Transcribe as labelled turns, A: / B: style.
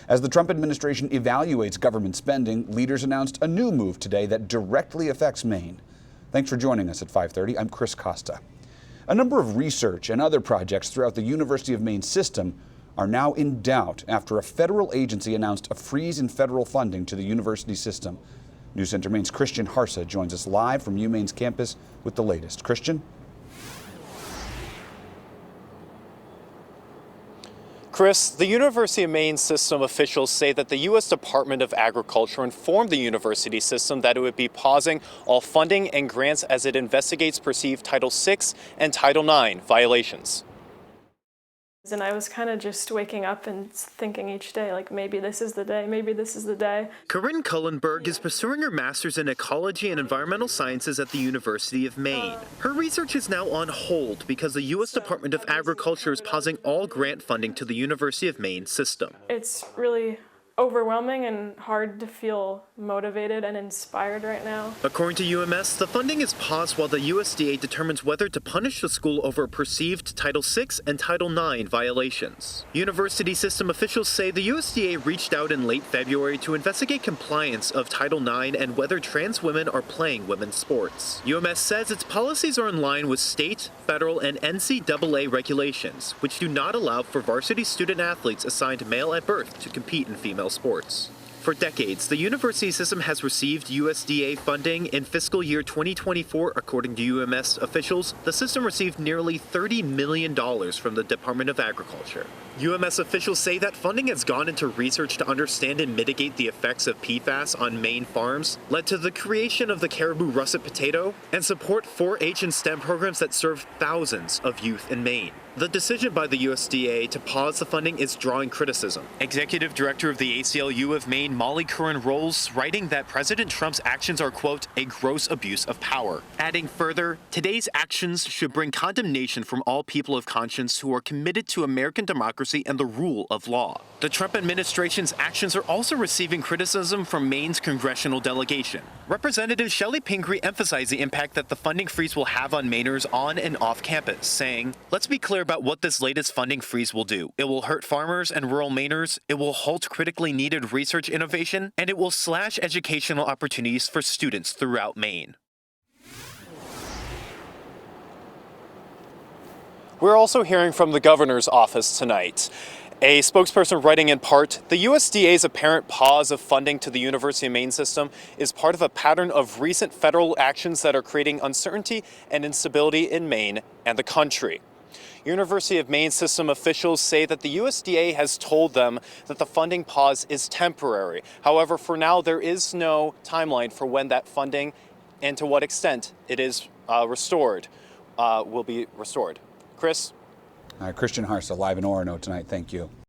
A: As the Trump administration evaluates government spending, leaders announced a new move today that directly affects Maine. Thanks for joining us at 5:30. I'm Chris Costa. A number of research and other projects throughout the University of Maine System are now in doubt after a federal agency announced a freeze in federal funding to the university system. News Center Maine's Christian Harsa joins us live from UMaine's campus with the latest. Christian?
B: Chris, the University of Maine System officials say that the U.S. Department of Agriculture informed the university system that it would be pausing all funding and grants as it investigates perceived Title VI and Title IX violations.
C: And I was kind of just waking up and thinking each day, like, maybe this is the day, maybe this is the day.
D: Corinne Cullenberg is pursuing her master's in ecology and environmental sciences at the University of Maine. Her research is now on hold because the U.S. Department of Agriculture is pausing all grant funding to the University of Maine system.
C: It's really overwhelming and hard to feel motivated and inspired right now.
D: According to UMS, the funding is paused while the USDA determines whether to punish the school over perceived Title VI and Title IX violations. University system officials say the USDA reached out in late February to investigate compliance of Title IX and whether trans women are playing women's sports. UMS says its policies are in line with state, federal, and NCAA regulations, which do not allow for varsity student athletes assigned male at birth to compete in female sports. For decades, the university system has received USDA funding. In fiscal year 2024, according to UMS officials, the system received nearly $30 million from the Department of Agriculture. UMS officials say that funding has gone into research to understand and mitigate the effects of PFAS on Maine farms, led to the creation of the caribou russet potato, and support 4-H and STEM programs that serve thousands of youth in Maine. The decision by the USDA to pause the funding is drawing criticism. Executive Director of the ACLU of Maine, Molly Curran-Rolls, writing that President Trump's actions are, quote, a gross abuse of power. Adding further, today's actions should bring condemnation from all people of conscience who are committed to American democracy and the rule of law. The Trump administration's actions are also receiving criticism from Maine's congressional delegation. Representative Shelley Pingree emphasized the impact that the funding freeze will have on Mainers on and off campus, saying, let's be clear about what this latest funding freeze will do. It will hurt farmers and rural Mainers, it will halt critically needed research innovation, and it will slash educational opportunities for students throughout Maine.
B: We're also hearing from the governor's office tonight. A spokesperson writing in part, the USDA's apparent pause of funding to the University of Maine System is part of a pattern of recent federal actions that are creating uncertainty and instability in Maine and the country. University of Maine System officials say that the USDA has told them that the funding pause is temporary. However, for now, there is no timeline for when that funding and to what extent it is will be restored. Chris?
A: Christian Harsa live in Orono tonight. Thank you.